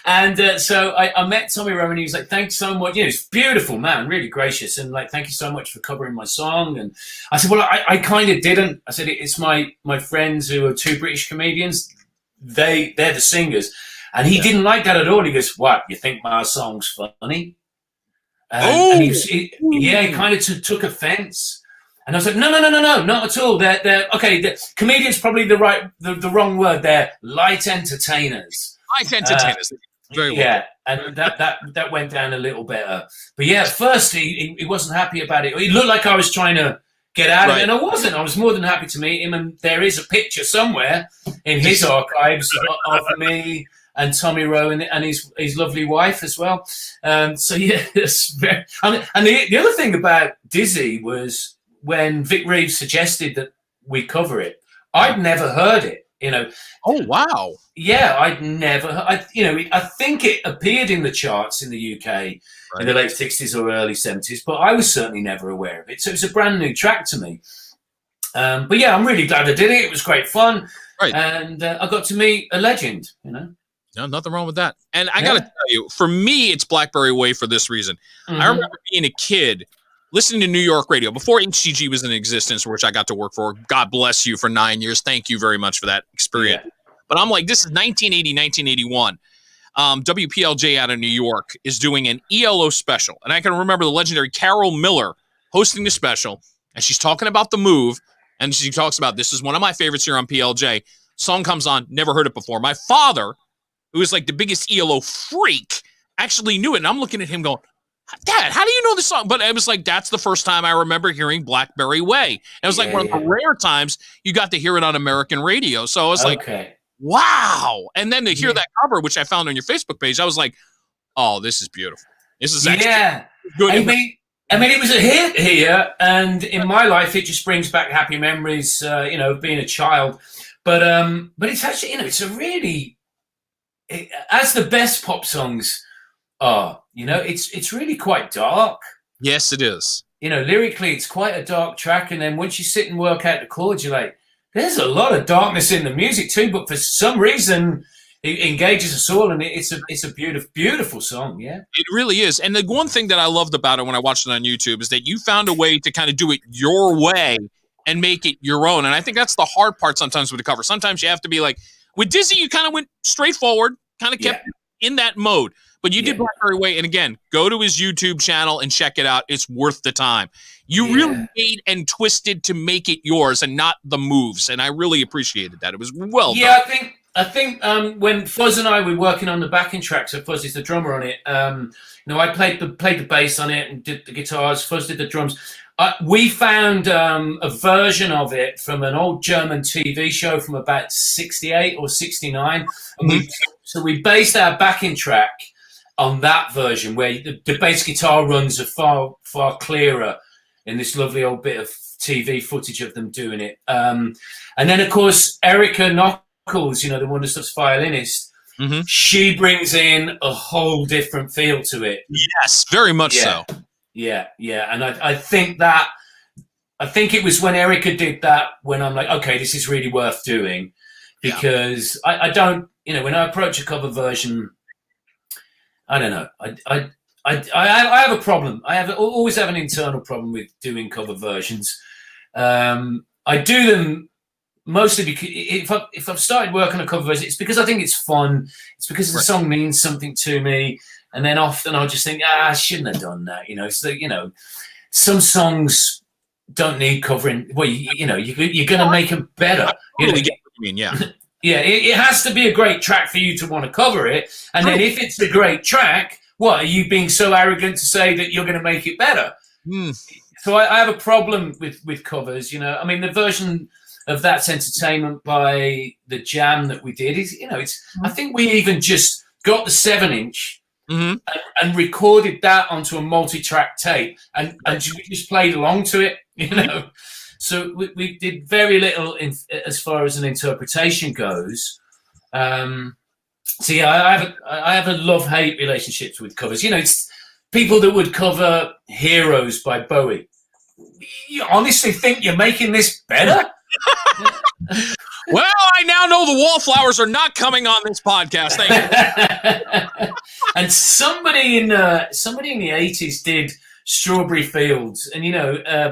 S2: and so I met Tommy Rowe, and he was like, "Thanks so much." He's a beautiful man, really gracious, and like, "Thank you so much for covering my song." And I said, "Well, I kind of didn't." I said, "It's my friends who are two British comedians. They're the singers," and he didn't like that at all. He goes, "What? You think my song's funny?" And he kind of took offense. And I was like, no, not at all. They're okay. Comedians probably the wrong word. They're light entertainers.
S1: Light entertainers. Very well.
S2: Yeah, and that went down a little better. But yeah, at first he wasn't happy about it. It looked like I was trying to get out of it, and I wasn't. I was more than happy to meet him, and there is a picture somewhere in his archives of me and Tommy Rowe and his lovely wife as well. So yeah, and the other thing about Dizzy was, when Vic Reeves suggested that we cover it, I'd never heard it.
S1: Oh wow!
S2: Yeah, I'd never. I think it appeared in the charts in the UK in the late '60s or early '70s, but I was certainly never aware of it. So it was a brand new track to me. But yeah, I'm really glad I did it. It was great fun, and I got to meet a legend.
S1: No, nothing wrong with that. And I got to tell you, for me, it's Blackberry Way for this reason. I remember being a kid, listening to New York radio before HCG was in existence, which I got to work for. God bless you for 9 years. Thank you very much for that experience. Yeah. But I'm like, this is 1980, 1981. WPLJ out of New York is doing an ELO special. And I can remember the legendary Carol Miller hosting the special. And she's talking about the move. And she talks about, this is one of my favorites here on PLJ. Song comes on, never heard it before. My father, who is like the biggest ELO freak, actually knew it. And I'm looking at him going, Dad, how do you know this song? But it was like, that's the first time I remember hearing Blackberry Way. And it was like one of the rare times you got to hear it on American radio. So I was like, wow. And then to hear that cover, which I found on your Facebook page, I was like, oh, this is beautiful. This is actually
S2: good.
S1: good.
S2: I mean, it was a hit here, and in my life, it just brings back happy memories, of being a child. But it's actually, it's a really, as the best pop songs are, it's really quite dark.
S1: Yes, it is.
S2: Lyrically, it's quite a dark track, and then once you sit and work out the chords, you're like, there's a lot of darkness in the music too, but for some reason, it engages us all, and it's a beautiful, beautiful song. Yeah,
S1: it really is. And the one thing that I loved about it when I watched it on YouTube is that you found a way to kind of do it your way and make it your own. And I think that's the hard part sometimes with a cover. Sometimes you have to be like, with Dizzy, you kind of went straightforward, kind of kept in that mode. But you did Blackberry Way. And again, go to his YouTube channel and check it out. It's worth the time. You really made and twisted to make it yours and not the moves. And I really appreciated that. It was well done.
S2: I think when Fuzz and I were working on the backing track, so Fuzz is the drummer on it. I played the bass on it and did the guitars. Fuzz did the drums. We found a version of it from an old German TV show from about 68 or 69. And so we based our backing track on that version where the bass guitar runs are far, far clearer in this lovely old bit of TV footage of them doing it. And then, of course, Erica Knuckles, the Wonder Stuff's violinist, she brings in a whole different feel to it.
S1: Yes, very much so.
S2: Yeah. And I think it was when Erica did that when I'm like, okay, this is really worth doing. Because I don't, when I approach a cover version, I don't know. I have a problem. Always have an internal problem with doing cover versions. I do them mostly because if I've started working on a cover version, it's because I think it's fun. It's because the song means something to me. And then often I'll just think, I shouldn't have done that. So, some songs don't need covering. Well, you're going to make them better.
S1: Get what you mean, yeah.
S2: Yeah, it has to be a great track for you to want to cover it. And then if it's a great track, what, are you being so arrogant to say that you're going to make it better? So I have a problem with covers, I mean, the version of That's Entertainment by the Jam that we did is, I think we even just got the 7-inch and recorded that onto a multi-track tape and we just played along to it, So we did very little as far as an interpretation goes. So yeah, I have a love-hate relationships with covers. It's people that would cover Heroes by Bowie. You honestly think you're making this better?
S1: Well, I now know the Wallflowers are not coming on this podcast. Thank you.
S2: And somebody in the 80s did Strawberry Fields, and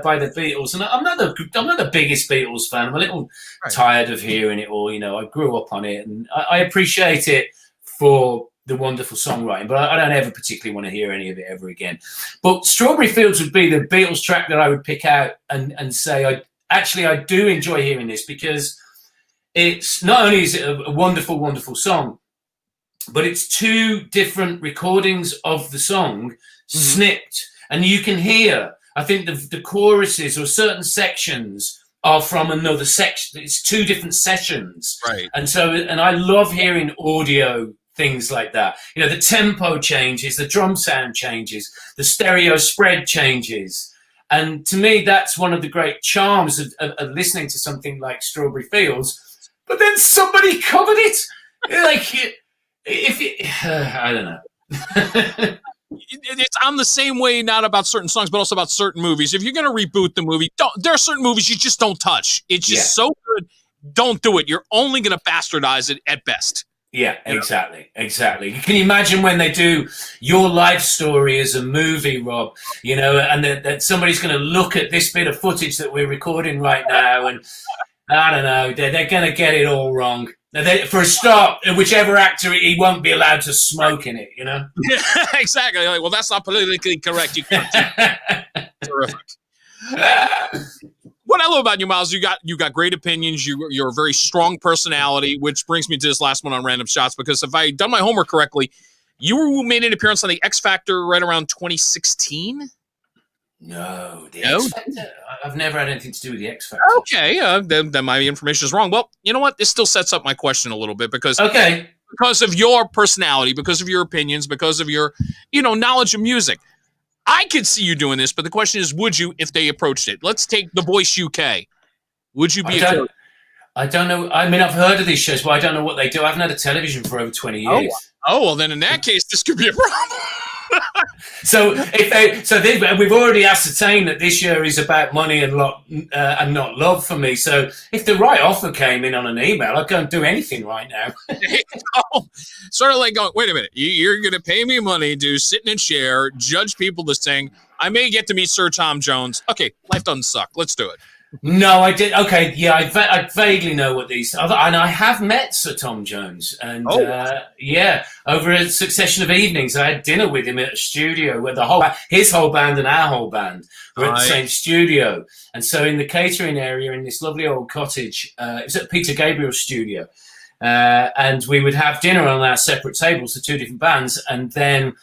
S2: by the Beatles. And I'm not the biggest Beatles fan. I'm a little tired of hearing it all. I grew up on it, and I appreciate it for the wonderful songwriting, but I don't ever particularly want to hear any of it ever again. But Strawberry Fields would be the Beatles track that I would pick out and say, I do enjoy hearing this, because it's not only is it a wonderful, wonderful song, but it's two different recordings of the song snipped. And you can hear, I think the choruses or certain sections are from another section. It's two different sessions.
S1: Right.
S2: And I love hearing audio things like that. The tempo changes, the drum sound changes, the stereo spread changes. And to me, that's one of the great charms of listening to something like Strawberry Fields. But then somebody covered it. I don't know.
S1: It's on the same way, not about certain songs, but also about certain movies. If you're going to reboot the movie, there are certain movies you just don't touch. It's just so good. Don't do it. You're only going to bastardize it at best.
S2: Yeah, exactly. Can you imagine when they do Your Life Story as a movie, Rob, and that somebody's going to look at this bit of footage that we're recording right now, and I don't know, they're going to get it all wrong. For a start, whichever actor, he won't be allowed to smoke in it,
S1: Yeah, exactly. Well, that's not politically correct. You can't do it. Terrific. What I love about you, Miles, you got great opinions. You're a very strong personality, which brings me to this last one on Random Shots, because if I done my homework correctly, you made an appearance on the X Factor right around 2016.
S2: No, the X Factor. I've never had anything to do with the X Factor.
S1: Okay, then my information is wrong. Well, you know what? This still sets up my question a little bit, because because of your personality, because of your opinions, because of your, knowledge of music. I could see you doing this, but the question is, would you if they approached it? Let's take The Voice UK. Would you be a coach?
S2: I don't know. I mean, I've heard of these shows, but I don't know what they do. I haven't had a television for over 20 years.
S1: Oh, well, then in that case, this could be a problem.
S2: So we've already ascertained that this year is about money and not love for me. So if the right offer came in on an email, I'd go and do anything right now.
S1: Sort of like going, wait a minute, you're going to pay me money to sit in a chair, judge people to sing. I may get to meet Sir Tom Jones. Okay, life doesn't suck. Let's do it.
S2: No, I did. Okay, yeah, I vaguely know what these are. And I have met Sir Tom Jones. And, over a succession of evenings, I had dinner with him at a studio where his whole band and our whole band were at the same studio. And so in the catering area in this lovely old cottage, it was at Peter Gabriel's studio. And we would have dinner on our separate tables, the two different bands. And then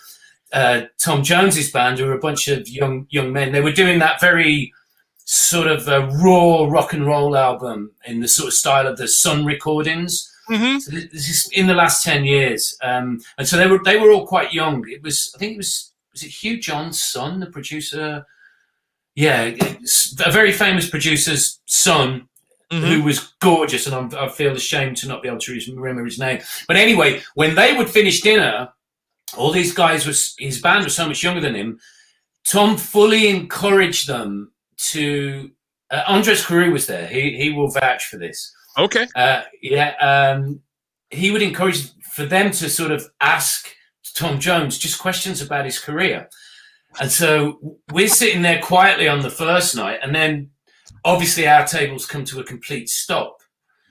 S2: Tom Jones's band, who were a bunch of young men, they were doing that very sort of a raw rock and roll album in the sort of style of the Sun recordings. Mm-hmm. So this is in the last 10 years. And so they were all quite young. Was it Hugh John's son, the producer? Yeah, a very famous producer's son, mm-hmm. who was gorgeous. And I feel ashamed to not be able to remember his name. But anyway, when they would finish dinner, all these guys, his band was so much younger than him. Tom fully encouraged them to Andres Carew was there. He will vouch for this.
S1: Okay.
S2: He would encourage for them to sort of ask Tom Jones just questions about his career. And so we're sitting there quietly on the first night, and then obviously our tables come to a complete stop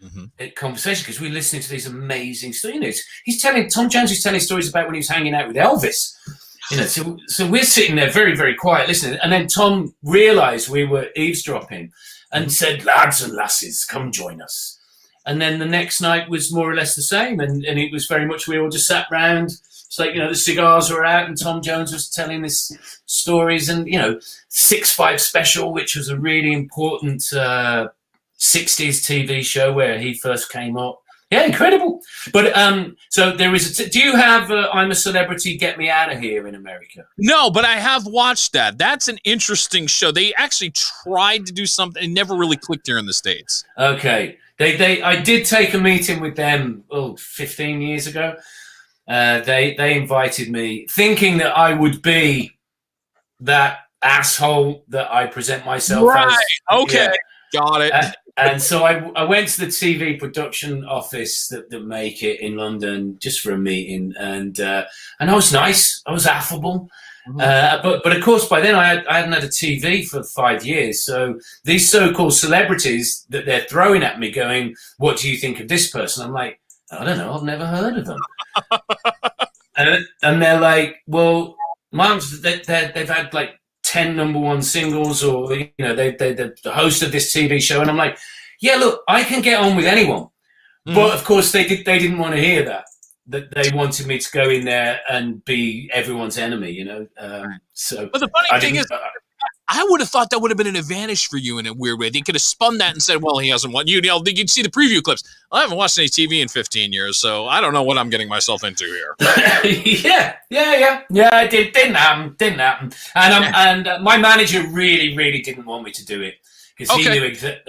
S2: mm-hmm. at conversation because we're listening to these amazing stories. Tom Jones is telling stories about when he was hanging out with Elvis. So we're sitting there very, very quiet listening. And then Tom realised we were eavesdropping and said, lads and lasses, come join us. And then the next night was more or less the same. And it was very much, we all just sat round. It's like, the cigars were out and Tom Jones was telling us stories and, 6-5 Special, which was a really important 60s TV show where he first came up. Yeah, incredible. But so there is do you have I'm a Celebrity, Get Me Out of Here in America?
S1: No, but I have watched that. That's an interesting show. They actually tried to do something. It never really clicked here in the States.
S2: Okay. I did take a meeting with them 15 years ago. They invited me thinking that I would be that asshole that I present myself as.
S1: Right. Okay.
S2: Yeah.
S1: Got it.
S2: And so I went to the TV production office that make it in London just for a meeting, and I was nice, I was affable, mm-hmm. But of course by then I hadn't had a TV for 5 years. So these so-called celebrities that they're throwing at me, going, "What do you think of this person?" I'm like, I don't know, I've never heard of them, and they're like, "Well, they've had like 10 number one singles, or they're the host of this TV show," and I'm like, yeah, look, I can get on with anyone, but of course they didn't want to hear that they wanted me to go in there and be everyone's enemy, So,
S1: but the funny thing is, I would have thought that would have been an advantage for you in a weird way. They could have spun that and said, well, he hasn't won. You'd see the preview clips. I haven't watched any TV in 15 years, so I don't know what I'm getting myself into here.
S2: Yeah. It didn't happen. And my manager really, really didn't want me to do it because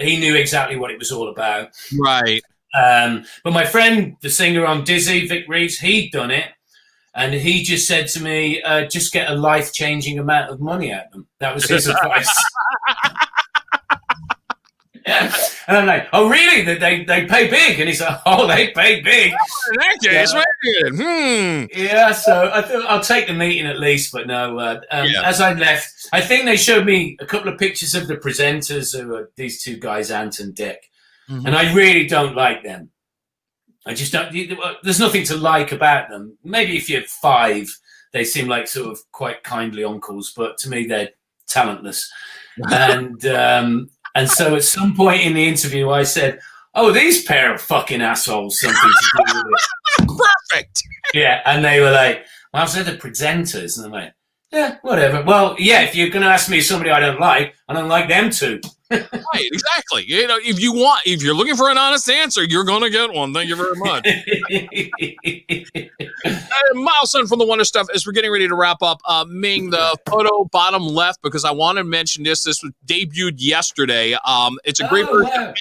S2: he knew exactly what it was all about.
S1: Right.
S2: But my friend, the singer on Dizzy, Vic Reeves, he'd done it. And he just said to me, just get a life-changing amount of money at them. That was his advice. Yeah. And I'm like, oh, really? They pay big? And he's like, oh, they pay big.
S1: In that case,
S2: Yeah, so I thought I'll take the meeting at least. But no, as I left, I think they showed me a couple of pictures of the presenters who are these two guys, Ant and Dick. Mm-hmm. And I really don't like them. I just don't. There's nothing to like about them. Maybe if you're 5, they seem like sort of quite kindly uncles, but to me they're talentless. And so at some point in the interview, I said, "Oh, these pair of fucking assholes, something to do with it."
S1: Perfect.
S2: Yeah, and they were like, "Well, they're the presenters," and I'm like, Yeah, whatever. Well, yeah, if you're going to ask me somebody I don't like them too.
S1: Right, exactly. You know, if you're looking for an honest answer, you're going to get one. Thank you very much. Milestone from the Wonder Stuff, as we're getting ready to wrap up, Ming, the photo bottom left, because I want to mention this. This was debuted yesterday. It's a great version.
S2: Wow.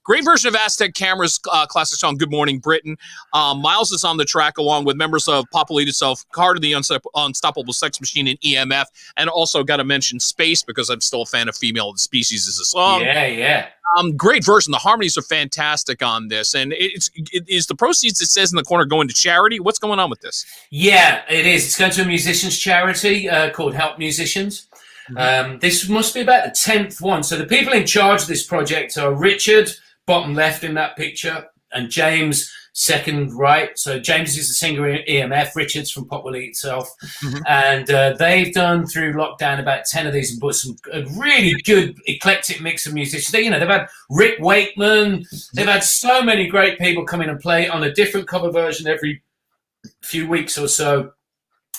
S1: Great version of Aztec Camera's classic song, Good Morning Britain. Miles is on the track along with members of Pop Elite itself, Carter the Unstoppable Sex Machine, and EMF. And also got to mention Space, because I'm still a fan of Female of the Species as a song.
S2: Yeah.
S1: Great version. The harmonies are fantastic on this. And it is the proceeds, it says in the corner, going to charity. What's going on with this?
S2: Yeah, it is. It's going to a musicians charity called Help Musicians. This must be about the 10th one. So the people in charge of this project are Richard, bottom left in that picture, and James, second right. So James is the singer in EMF, Richard's from Pop Elite itself. And they've done through lockdown about 10 of these and put a really good eclectic mix of musicians. They've had Rick Wakeman. They've had so many great people come in and play on a different cover version every few weeks or so.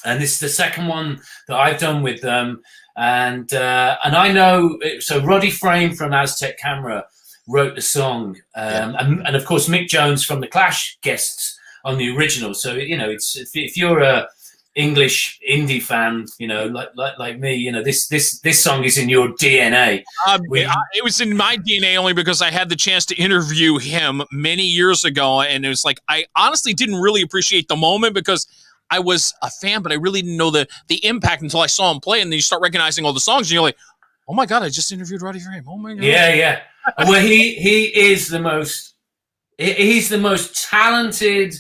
S2: And this is the second one that I've done with them. And I know, so Roddy Frame from Aztec Camera wrote the song, and of course Mick Jones from the Clash guests on the original. So it's if you're a English indie fan, like me, this song is in your DNA.
S1: It was in my DNA only because I had the chance to interview him many years ago, and it was like I honestly didn't really appreciate the moment because I was a fan, but I really didn't know the impact until I saw him play, and then you start recognizing all the songs, and you're like, oh my god, I just interviewed Roddy Frame. Oh my god.
S2: Yeah. Well, he is he's the most talented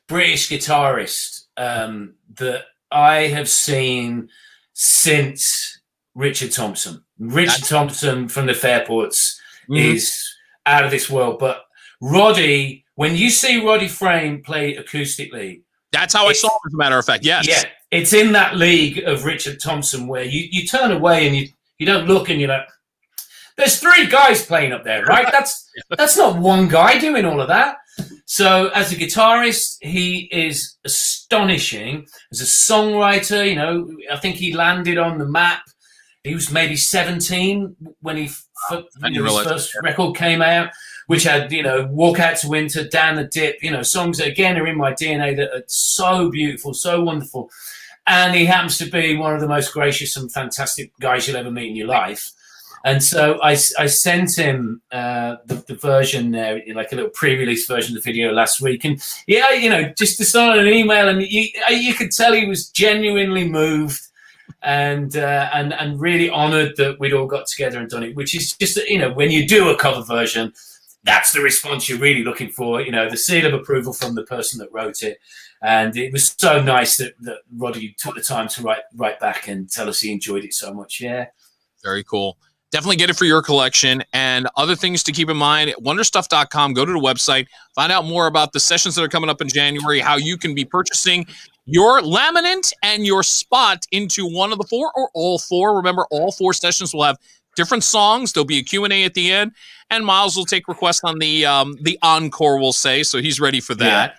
S2: British guitarist that I have seen since Richard Thompson. Richard Thompson from the Fairports is out of this world. But Roddy, when you see Roddy Frame play acoustically,
S1: that's how I saw it, as a matter of fact. Yes.
S2: Yeah, it's in that league of Richard Thompson where you turn away and you don't look and you're like, there's three guys playing up there, right? That's not one guy doing all of that. So as a guitarist, he is astonishing. As a songwriter, I think he landed on the map. He was maybe 17 when his first record came out, which had, Walk Out to Winter, Down the Dip, songs that, again, are in my DNA that are so beautiful, so wonderful. And he happens to be one of the most gracious and fantastic guys you'll ever meet in your life. And so I sent him the version there, like a little pre-release version of the video last week. And just to start an email, and you could tell he was genuinely moved and really honored that we'd all got together and done it, which is just, when you do a cover version, that's the response you're really looking for, the seal of approval from the person that wrote it. And it was so nice that Roddy took the time to write back and tell us he enjoyed it so much. Yeah.
S1: Very cool. Definitely get it for your collection. And other things to keep in mind, wonderstuff.com, go to the website, find out more about the sessions that are coming up in January, how you can be purchasing your laminate and your spot into one of the four or all four. Remember, all four sessions will have different songs. There'll be a Q&A at the end, and Miles will take requests on the encore, we'll say, so he's ready for that. Yeah.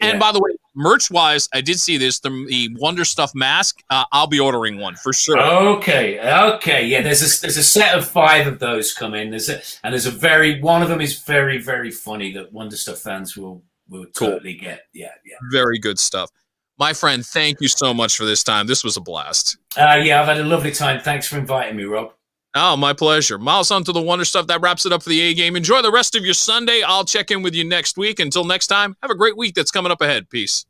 S1: And by the way, merch-wise, I did see this, the Wonder Stuff mask. I'll be ordering one for sure.
S2: Okay. Yeah, there's a set of 5 of those coming. One of them is very, very funny that Wonder Stuff fans will totally get. Yeah.
S1: Very good stuff. My friend, thank you so much for this time. This was a blast.
S2: Yeah, I've had a lovely time. Thanks for inviting me, Rob.
S1: Oh, my pleasure. Miles, on to the Wonder Stuff. That wraps it up for the A-Game. Enjoy the rest of your Sunday. I'll check in with you next week. Until next time, have a great week that's coming up ahead. Peace.